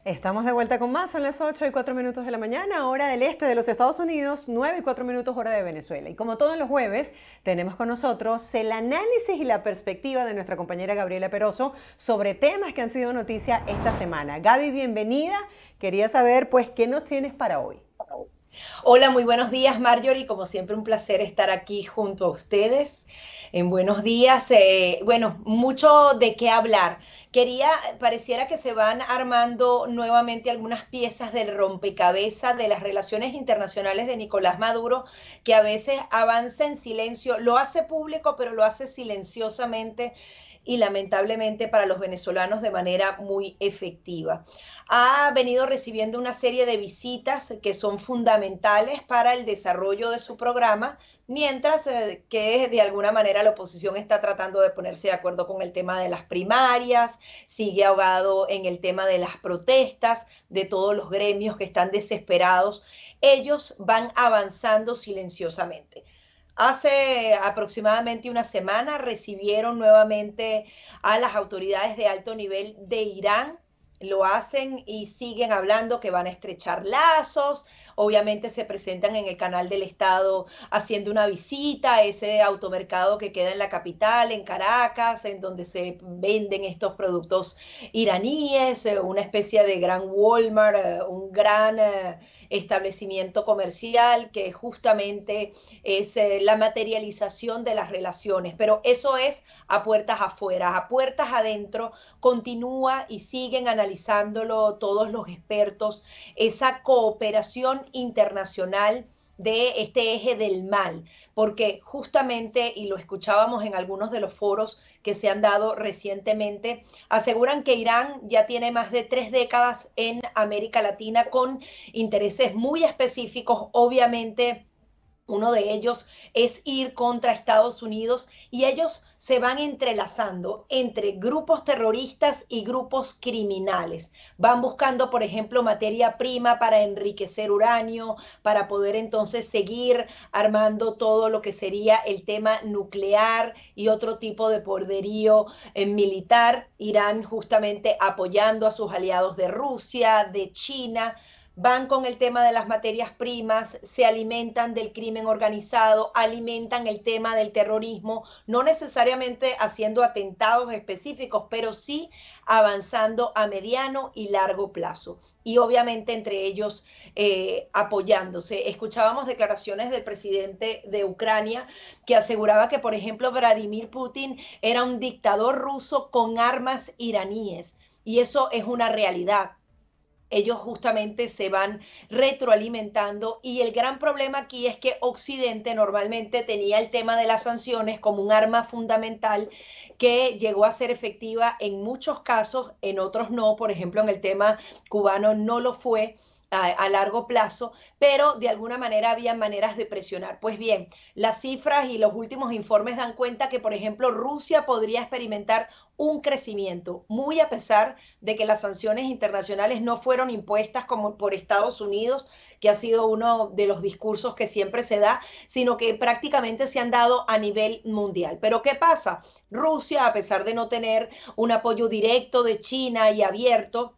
Estamos de vuelta con más, son las 8:04 de la mañana, hora del este de los Estados Unidos, 9:04 hora de Venezuela. Y como todos los jueves, tenemos con nosotros el análisis y la perspectiva de nuestra compañera Gabriela Peroso sobre temas que han sido noticia esta semana. Gaby, bienvenida. Quería saber, pues, ¿qué nos tienes para hoy? Hola, muy buenos días, Marjorie. Como siempre, un placer estar aquí junto a ustedes. En buenos días. Bueno, mucho de qué hablar. Pareciera que se van armando nuevamente algunas piezas del rompecabezas de las relaciones internacionales de Nicolás Maduro, que a veces avanza en silencio, lo hace público, pero lo hace silenciosamente y lamentablemente para los venezolanos de manera muy efectiva. Ha venido recibiendo una serie de visitas que son fundamentales para el desarrollo de su programa, mientras que de alguna manera la oposición está tratando de ponerse de acuerdo con el tema de las primarias, sigue ahogado en el tema de las protestas, de todos los gremios que están desesperados. Ellos van avanzando silenciosamente. Hace aproximadamente una semana recibieron nuevamente a las autoridades de alto nivel de Irán. Lo hacen y siguen hablando que van a estrechar lazos. Obviamente se presentan en el canal del Estado haciendo una visita a ese automercado que queda en la capital, en Caracas, en donde se venden estos productos iraníes, una especie de gran Walmart, un gran establecimiento comercial que justamente es la materialización de las relaciones. Pero eso es a puertas afuera, a puertas adentro continúa y siguen analizándolo todos los expertos, esa cooperación internacional de este eje del mal, porque justamente, y lo escuchábamos en algunos de los foros que se han dado recientemente, aseguran que Irán ya tiene más de 3 décadas en América Latina con intereses muy específicos, obviamente. Uno de ellos es ir contra Estados Unidos y ellos se van entrelazando entre grupos terroristas y grupos criminales. Van buscando, por ejemplo, materia prima para enriquecer uranio, para poder entonces seguir armando todo lo que sería el tema nuclear y otro tipo de poderío militar. Irán justamente apoyando a sus aliados de Rusia, de China, van con el tema de las materias primas, se alimentan del crimen organizado, alimentan el tema del terrorismo, no necesariamente haciendo atentados específicos, pero sí avanzando a mediano y largo plazo. Y obviamente entre ellos apoyándose. Escuchábamos declaraciones del presidente de Ucrania que aseguraba que, por ejemplo, Vladimir Putin era un dictador ruso con armas iraníes. Y eso es una realidad. Ellos justamente se van retroalimentando y el gran problema aquí es que Occidente normalmente tenía el tema de las sanciones como un arma fundamental que llegó a ser efectiva en muchos casos, en otros no, por ejemplo en el tema cubano no lo fue a largo plazo, pero de alguna manera había maneras de presionar. Pues bien, las cifras y los últimos informes dan cuenta que, por ejemplo, Rusia podría experimentar un crecimiento, muy a pesar de que las sanciones internacionales no fueron impuestas como por Estados Unidos, que ha sido uno de los discursos que siempre se da, sino que prácticamente se han dado a nivel mundial. Pero ¿qué pasa? Rusia, a pesar de no tener un apoyo directo de China y abierto,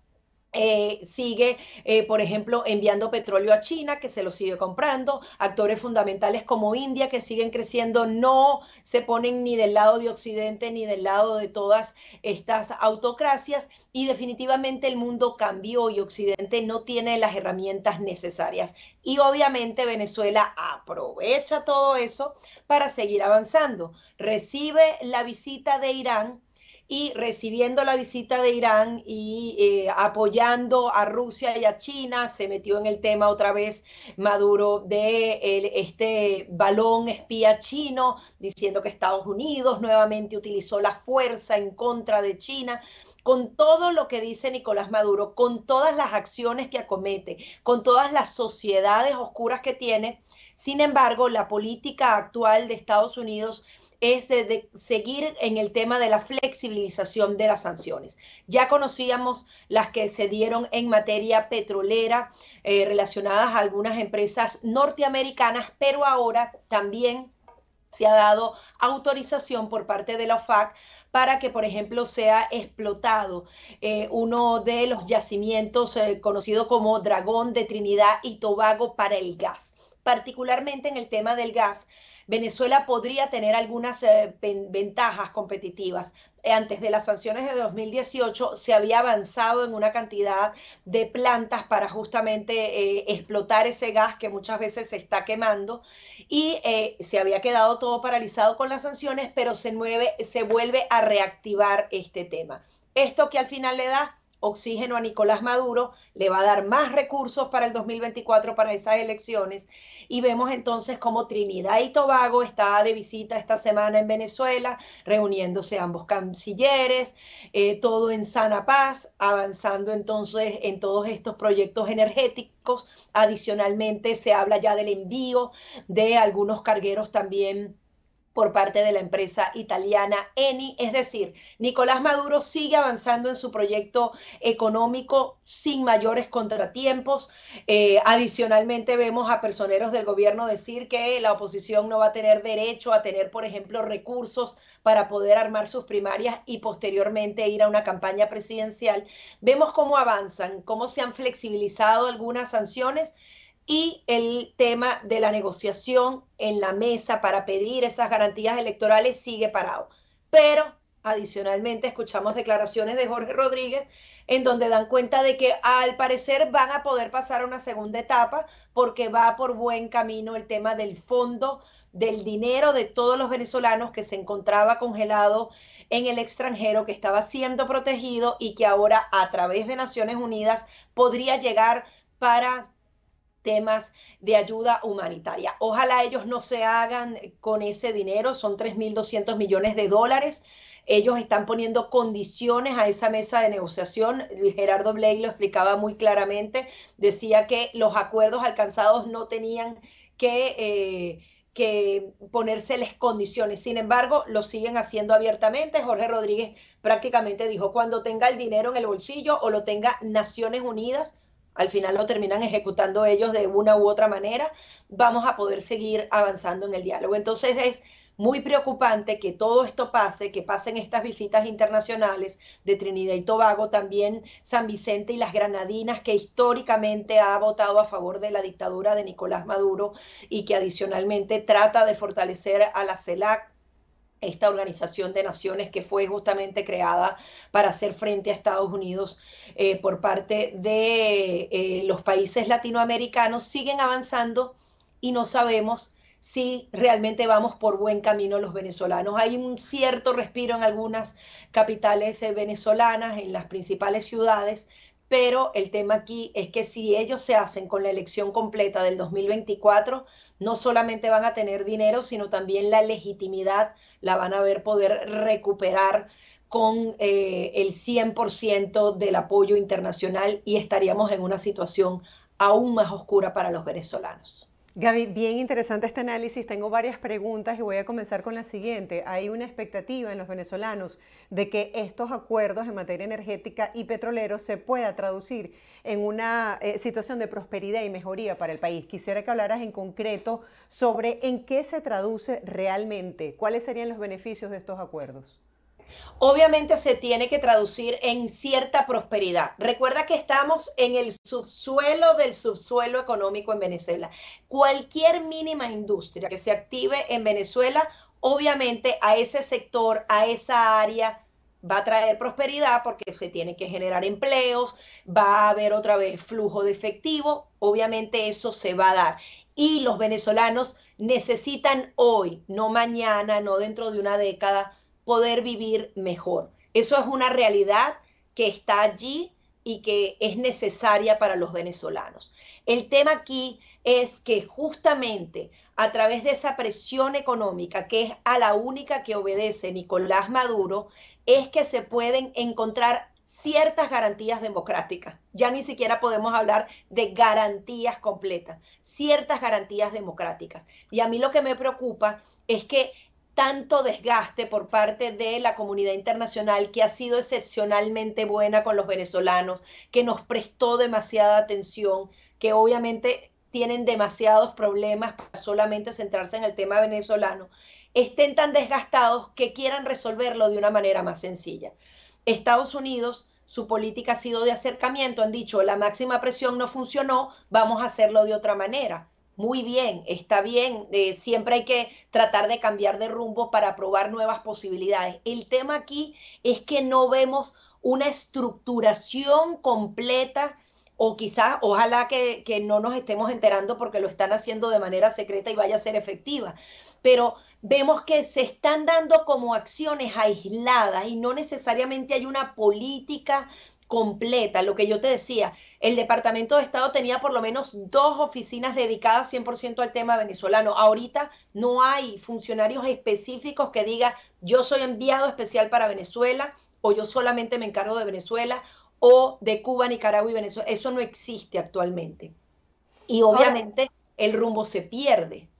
sigue, por ejemplo, enviando petróleo a China, que se lo sigue comprando, actores fundamentales como India, que siguen creciendo, no se ponen ni del lado de Occidente ni del lado de todas estas autocracias, y definitivamente el mundo cambió y Occidente no tiene las herramientas necesarias. Y obviamente Venezuela aprovecha todo eso para seguir avanzando. Recibe la visita de Irán y recibiendo la visita de Irán y apoyando a Rusia y a China, se metió en el tema otra vez Maduro de este balón espía chino, diciendo que Estados Unidos nuevamente utilizó la fuerza en contra de China. Con todo lo que dice Nicolás Maduro, con todas las acciones que acomete, con todas las sociedades oscuras que tiene, sin embargo, la política actual de Estados Unidos es de seguir en el tema de la flexibilización de las sanciones. Ya conocíamos las que se dieron en materia petrolera relacionadas a algunas empresas norteamericanas, pero ahora también se ha dado autorización por parte de la OFAC para que, por ejemplo, sea explotado uno de los yacimientos conocido como Dragón de Trinidad y Tobago para el gas. Particularmente en el tema del gas, Venezuela podría tener algunas ventajas competitivas. Antes de las sanciones de 2018 se había avanzado en una cantidad de plantas para justamente explotar ese gas que muchas veces se está quemando y se había quedado todo paralizado con las sanciones, pero se vuelve a reactivar este tema. Esto que al final le da oxígeno a Nicolás Maduro, le va a dar más recursos para el 2024, para esas elecciones, y vemos entonces cómo Trinidad y Tobago está de visita esta semana en Venezuela, reuniéndose ambos cancilleres, todo en sana paz, avanzando entonces en todos estos proyectos energéticos. Adicionalmente se habla ya del envío de algunos cargueros también por parte de la empresa italiana Eni. Es decir, Nicolás Maduro sigue avanzando en su proyecto económico sin mayores contratiempos. Adicionalmente vemos a personeros del gobierno decir que la oposición no va a tener derecho a tener, por ejemplo, recursos para poder armar sus primarias y posteriormente ir a una campaña presidencial. Vemos cómo avanzan, cómo se han flexibilizado algunas sanciones y el tema de la negociación en la mesa para pedir esas garantías electorales sigue parado. Pero adicionalmente escuchamos declaraciones de Jorge Rodríguez en donde dan cuenta de que al parecer van a poder pasar a una segunda etapa porque va por buen camino el tema del fondo del dinero de todos los venezolanos que se encontraba congelado en el extranjero, que estaba siendo protegido y que ahora a través de Naciones Unidas podría llegar para temas de ayuda humanitaria. Ojalá ellos no se hagan con ese dinero, son 3.200 millones de dólares. Ellos están poniendo condiciones a esa mesa de negociación. Gerardo Blake lo explicaba muy claramente, decía que los acuerdos alcanzados no tenían que ponérseles condiciones. Sin embargo, lo siguen haciendo abiertamente. Jorge Rodríguez prácticamente dijo, cuando tenga el dinero en el bolsillo o lo tenga Naciones Unidas, al final lo terminan ejecutando ellos de una u otra manera, vamos a poder seguir avanzando en el diálogo. Entonces es muy preocupante que todo esto pase, que pasen estas visitas internacionales de Trinidad y Tobago, también San Vicente y las Granadinas, que históricamente ha votado a favor de la dictadura de Nicolás Maduro y que adicionalmente trata de fortalecer a la CELAC, esta organización de naciones que fue justamente creada para hacer frente a Estados Unidos por parte de los países latinoamericanos, siguen avanzando y no sabemos si realmente vamos por buen camino los venezolanos. Hay un cierto respiro en algunas capitales venezolanas, en las principales ciudades, pero el tema aquí es que si ellos se hacen con la elección completa del 2024, no solamente van a tener dinero, sino también la legitimidad la van a ver poder recuperar con el 100% del apoyo internacional y estaríamos en una situación aún más oscura para los venezolanos. Gaby, bien interesante este análisis. Tengo varias preguntas y voy a comenzar con la siguiente. Hay una expectativa en los venezolanos de que estos acuerdos en materia energética y petroleros se pueda traducir en una situación de prosperidad y mejoría para el país. Quisiera que hablaras en concreto sobre en qué se traduce realmente, cuáles serían los beneficios de estos acuerdos. Obviamente se tiene que traducir en cierta prosperidad. Recuerda que estamos en el subsuelo del subsuelo económico en Venezuela. Cualquier mínima industria que se active en Venezuela, obviamente a ese sector, a esa área, va a traer prosperidad porque se tiene que generar empleos, va a haber otra vez flujo de efectivo, obviamente eso se va a dar. Y los venezolanos necesitan hoy, no mañana, no dentro de una década, poder vivir mejor. Eso es una realidad que está allí y que es necesaria para los venezolanos. El tema aquí es que justamente a través de esa presión económica, que es a la única que obedece Nicolás Maduro, es que se pueden encontrar ciertas garantías democráticas. Ya ni siquiera podemos hablar de garantías completas, ciertas garantías democráticas. Y a mí lo que me preocupa es que tanto desgaste por parte de la comunidad internacional, que ha sido excepcionalmente buena con los venezolanos, que nos prestó demasiada atención, que obviamente tienen demasiados problemas para solamente centrarse en el tema venezolano, estén tan desgastados que quieran resolverlo de una manera más sencilla. Estados Unidos, su política ha sido de acercamiento, han dicho, la máxima presión no funcionó, vamos a hacerlo de otra manera. Muy bien, está bien, siempre hay que tratar de cambiar de rumbo para probar nuevas posibilidades. El tema aquí es que no vemos una estructuración completa o quizás, ojalá que no nos estemos enterando porque lo están haciendo de manera secreta y vaya a ser efectiva, pero vemos que se están dando como acciones aisladas y no necesariamente hay una política completa. Lo que yo te decía, el Departamento de Estado tenía por lo menos 2 oficinas dedicadas 100% al tema venezolano. Ahorita no hay funcionarios específicos que digan yo soy enviado especial para Venezuela o yo solamente me encargo de Venezuela o de Cuba, Nicaragua y Venezuela. Eso no existe actualmente. Y Ahora, obviamente el rumbo se pierde.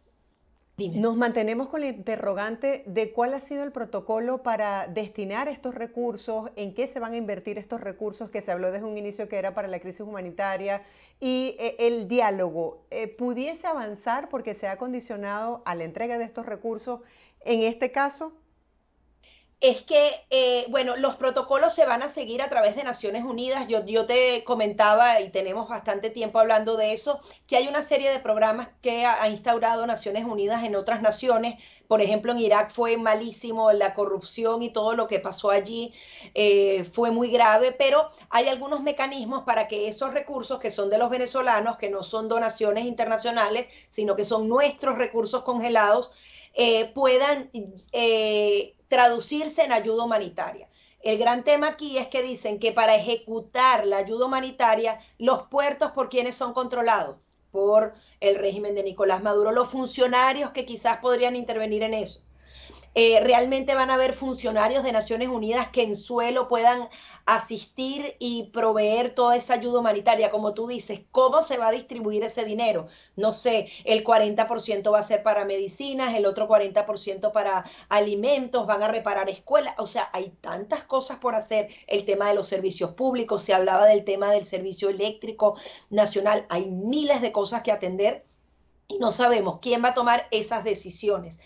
Dime. nos mantenemos con la interrogante de cuál ha sido el protocolo para destinar estos recursos, en qué se van a invertir estos recursos que se habló desde un inicio que era para la crisis humanitaria y el diálogo. ¿Pudiese avanzar porque se ha condicionado a la entrega de estos recursos en este caso? Es que, bueno, los protocolos se van a seguir a través de Naciones Unidas. Yo te comentaba, y tenemos bastante tiempo hablando de eso, que hay una serie de programas que ha instaurado Naciones Unidas en otras naciones. Por ejemplo, en Irak fue malísimo la corrupción y todo lo que pasó allí fue muy grave, pero hay algunos mecanismos para que esos recursos que son de los venezolanos, que no son donaciones internacionales, sino que son nuestros recursos congelados, puedan traducirse en ayuda humanitaria. El gran tema aquí es que dicen que para ejecutar la ayuda humanitaria, los puertos por quienes son controlados por el régimen de Nicolás Maduro, los funcionarios que quizás podrían intervenir en eso. Realmente van a haber funcionarios de Naciones Unidas que en suelo puedan asistir y proveer toda esa ayuda humanitaria. Como tú dices, ¿cómo se va a distribuir ese dinero? No sé, el 40% va a ser para medicinas, el otro 40% para alimentos, van a reparar escuelas. O sea, hay tantas cosas por hacer. El tema de los servicios públicos, se hablaba del tema del servicio eléctrico nacional. Hay miles de cosas que atender y no sabemos quién va a tomar esas decisiones.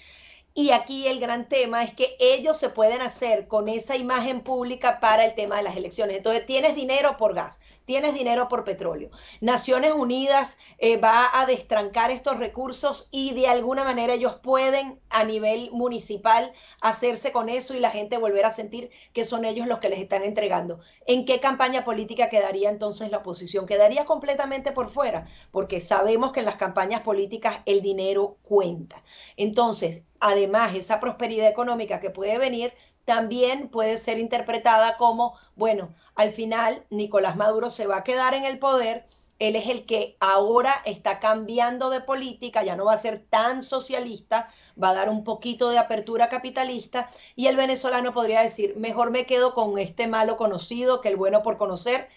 Y aquí el gran tema es que ellos se pueden hacer con esa imagen pública para el tema de las elecciones. Entonces, tienes dinero por gas, tienes dinero por petróleo. Naciones Unidas va a destrancar estos recursos y de alguna manera ellos pueden a nivel municipal hacerse con eso y la gente volver a sentir que son ellos los que les están entregando. ¿En qué campaña política quedaría entonces la oposición? Quedaría completamente por fuera, porque sabemos que en las campañas políticas el dinero cuenta. Entonces, además, esa prosperidad económica que puede venir también puede ser interpretada como, bueno, al final Nicolás Maduro se va a quedar en el poder, él es el que ahora está cambiando de política, ya no va a ser tan socialista, va a dar un poquito de apertura capitalista y el venezolano podría decir, mejor me quedo con este malo conocido que el bueno por conocer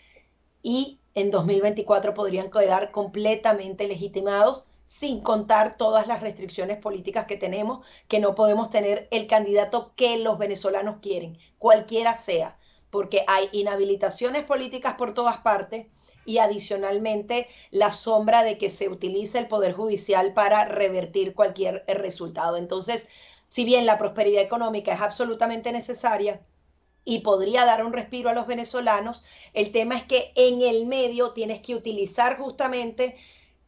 y en 2024 podrían quedar completamente legitimados sin contar todas las restricciones políticas que tenemos, que no podemos tener el candidato que los venezolanos quieren, cualquiera sea, porque hay inhabilitaciones políticas por todas partes y adicionalmente la sombra de que se utilice el Poder Judicial para revertir cualquier resultado. Entonces, si bien la prosperidad económica es absolutamente necesaria, y podría dar un respiro a los venezolanos, el tema es que en el medio tienes que utilizar justamente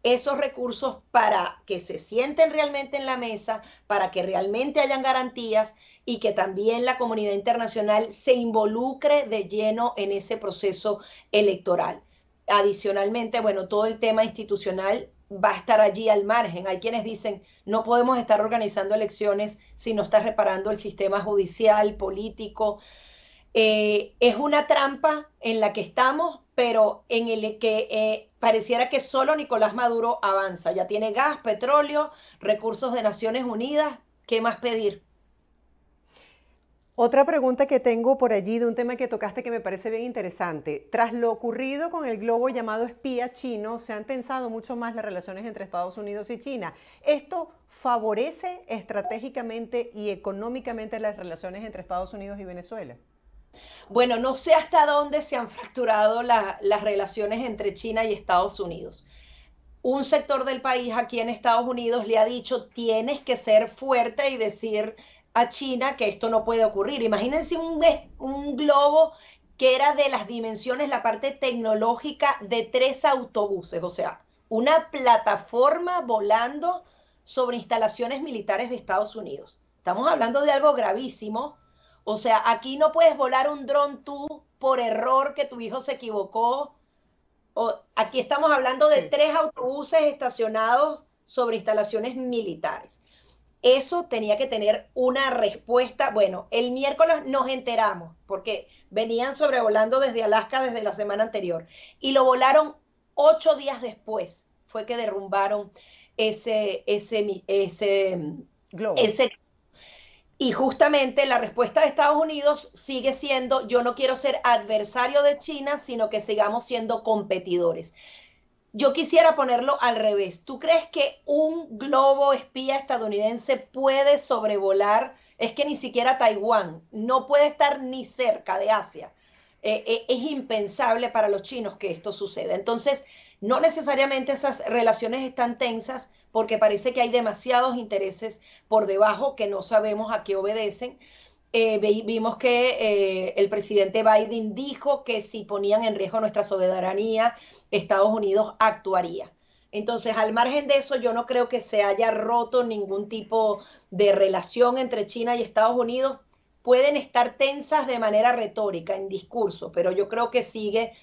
esos recursos para que se sienten realmente en la mesa, para que realmente hayan garantías y que también la comunidad internacional se involucre de lleno en ese proceso electoral. Adicionalmente, bueno, todo el tema institucional va a estar allí al margen. Hay quienes dicen, no podemos estar organizando elecciones si no está reparando el sistema judicial, político. Es una trampa en la que estamos, pero en el que pareciera que solo Nicolás Maduro avanza. Ya tiene gas, petróleo, recursos de Naciones Unidas. ¿Qué más pedir? Otra pregunta que tengo por allí de un tema que tocaste que me parece bien interesante. Tras lo ocurrido con el globo llamado espía chino, se han tensado mucho más las relaciones entre Estados Unidos y China. ¿Esto favorece estratégicamente y económicamente las relaciones entre Estados Unidos y Venezuela? Bueno, no sé hasta dónde se han fracturado las relaciones entre China y Estados Unidos. un sector del país aquí en Estados Unidos le ha dicho, tienes que ser fuerte y decir a China que esto no puede ocurrir. Imagínense un globo que era de las dimensiones, la parte tecnológica de 3 autobuses, o sea, una plataforma volando sobre instalaciones militares de Estados Unidos. Estamos hablando de algo gravísimo. O sea, aquí no puedes volar un dron tú por error que tu hijo se equivocó. Aquí estamos hablando de Sí. 3 autobuses estacionados sobre instalaciones militares. Eso tenía que tener una respuesta. Bueno, el miércoles nos enteramos, porque venían sobrevolando desde Alaska desde la semana anterior, y lo volaron 8 días después, fue que derrumbaron ese, ese, ese, Globo. ese y justamente la respuesta de Estados Unidos sigue siendo, yo no quiero ser adversario de China, sino que sigamos siendo competidores. Yo quisiera ponerlo al revés. ¿Tú crees que un globo espía estadounidense puede sobrevolar? Es que ni siquiera Taiwán no puede estar ni cerca de Asia. Es impensable para los chinos que esto suceda. Entonces, no necesariamente esas relaciones están tensas porque parece que hay demasiados intereses por debajo que no sabemos a qué obedecen. Vimos que el presidente Biden dijo que si ponían en riesgo nuestra soberanía, Estados Unidos actuaría. Entonces, al margen de eso, yo no creo que se haya roto ningún tipo de relación entre China y Estados Unidos. Pueden estar tensas de manera retórica, en discurso, pero yo creo que sigue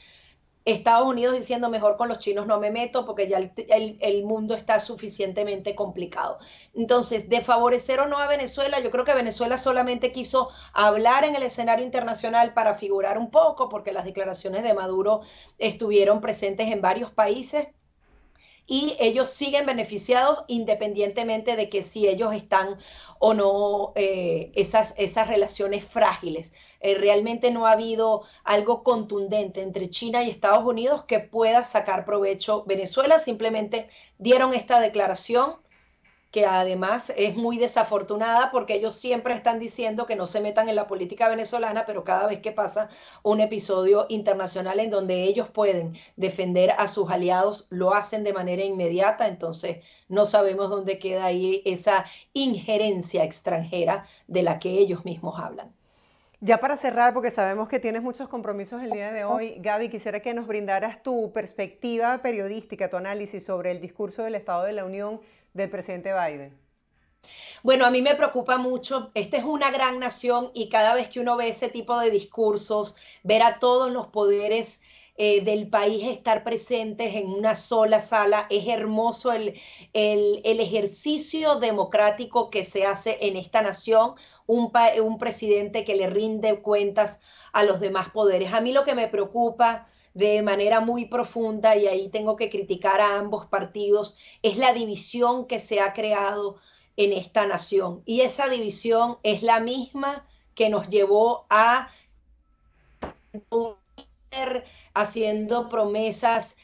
Estados Unidos diciendo mejor con los chinos no me meto porque ya el mundo está suficientemente complicado. Entonces, de favorecer o no a Venezuela, yo creo que Venezuela solamente quiso hablar en el escenario internacional para figurar un poco, porque las declaraciones de Maduro estuvieron presentes en varios países y ellos siguen beneficiados independientemente de que si ellos están o no esas relaciones frágiles. Realmente no ha habido algo contundente entre China y Estados Unidos que pueda sacar provecho. Venezuela simplemente dieron esta declaración que además es muy desafortunada porque ellos siempre están diciendo que no se metan en la política venezolana, pero cada vez que pasa un episodio internacional en donde ellos pueden defender a sus aliados, lo hacen de manera inmediata, entonces no sabemos dónde queda ahí esa injerencia extranjera de la que ellos mismos hablan. Ya para cerrar, porque sabemos que tienes muchos compromisos el día de hoy, Gaby, quisiera que nos brindaras tu perspectiva periodística, tu análisis sobre el discurso del Estado de la Unión del presidente Biden. Bueno, a mí me preocupa mucho. Esta es una gran nación y cada vez que uno ve ese tipo de discursos, ver a todos los poderes del país estar presentes en una sola sala, es hermoso el ejercicio democrático que se hace en esta nación, un presidente que le rinde cuentas a los demás poderes. A mí lo que me preocupa de manera muy profunda, y ahí tengo que criticar a ambos partidos, es la división que se ha creado en esta nación. Y esa división es la misma que nos llevó a haciendo promesas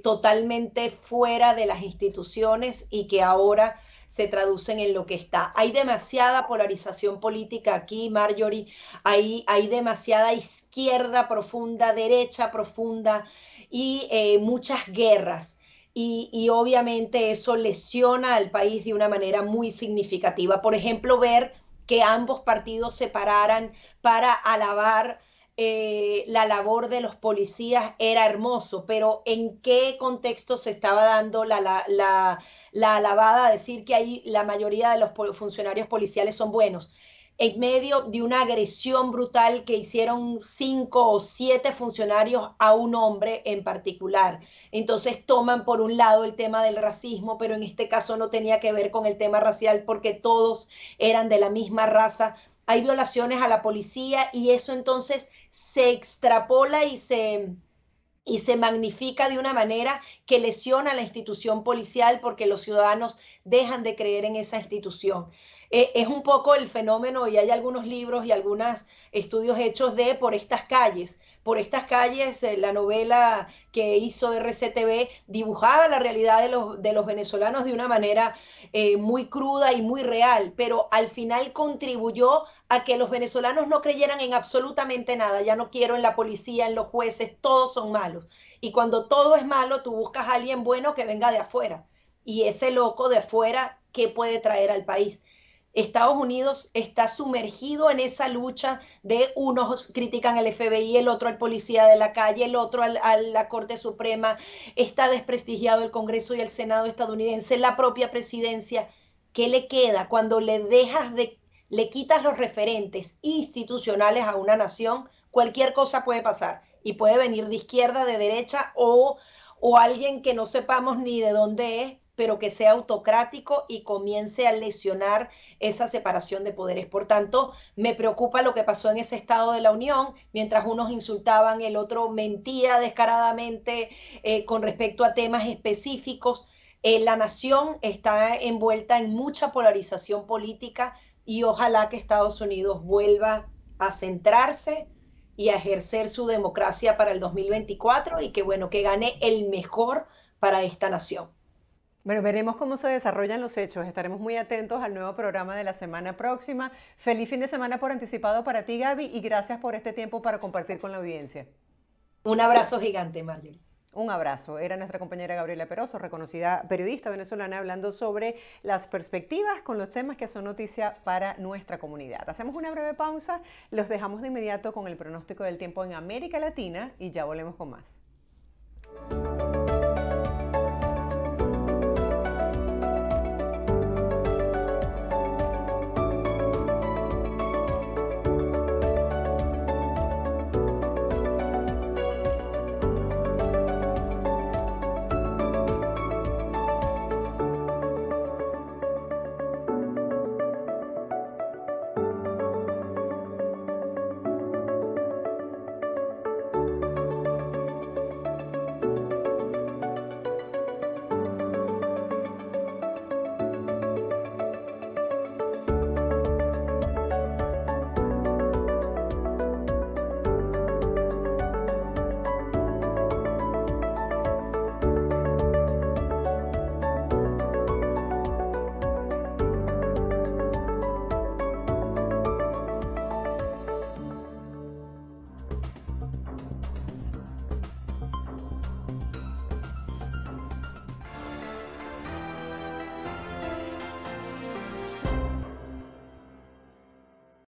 totalmente fuera de las instituciones y que ahora se traducen en lo que está. Hay demasiada polarización política aquí, Marjorie, hay demasiada izquierda profunda, derecha profunda y muchas guerras. Y obviamente eso lesiona al país de una manera muy significativa. Por ejemplo, ver que ambos partidos se pararan para alabar la labor de los policías era hermoso, pero ¿en qué contexto se estaba dando la alabada a decir que ahí la mayoría de los funcionarios policiales son buenos? En medio de una agresión brutal que hicieron 5 o 7 funcionarios a un hombre en particular. Entonces toman por un lado el tema del racismo, pero en este caso no tenía que ver con el tema racial porque todos eran de la misma raza. Hay violaciones a la policía y eso entonces se extrapola y se magnifica de una manera que lesiona la institución policial porque los ciudadanos dejan de creer en esa institución. Es un poco el fenómeno, y hay algunos libros y algunos estudios hechos de Por estas calles, la novela que hizo RCTV dibujaba la realidad de los venezolanos de una manera muy cruda y muy real, pero al final contribuyó a que los venezolanos no creyeran en absolutamente nada. Ya no quiero en la policía, en los jueces, todos son malos. malos. Y cuando todo es malo, tú buscas a alguien bueno que venga de afuera. Y ese loco de afuera, ¿qué puede traer al país? Estados Unidos está sumergido en esa lucha de unos critican al FBI, el otro al policía de la calle, el otro a la Corte Suprema, está desprestigiado el Congreso y el Senado estadounidense, la propia presidencia. ¿Qué le queda cuando le quitas los referentes institucionales a una nación? Cualquier cosa puede pasar y puede venir de izquierda, de derecha o alguien que no sepamos ni de dónde es, pero que sea autocrático y comience a lesionar esa separación de poderes. Por tanto, me preocupa lo que pasó en ese Estado de la Unión, mientras unos insultaban, el otro mentía descaradamente con respecto a temas específicos. La nación está envuelta en mucha polarización política y ojalá que Estados Unidos vuelva a centrarse y a ejercer su democracia para el 2024 y que bueno, que gane el mejor para esta nación. Bueno, veremos cómo se desarrollan los hechos. Estaremos muy atentos al nuevo programa de la semana próxima. Feliz fin de semana por anticipado para ti, Gaby, y gracias por este tiempo para compartir con la audiencia. Un abrazo gigante, Marjorie. Un abrazo. Era nuestra compañera Gabriela Peroso, reconocida periodista venezolana, hablando sobre las perspectivas con los temas que son noticia para nuestra comunidad. Hacemos una breve pausa, los dejamos de inmediato con el pronóstico del tiempo en América Latina y ya volvemos con más.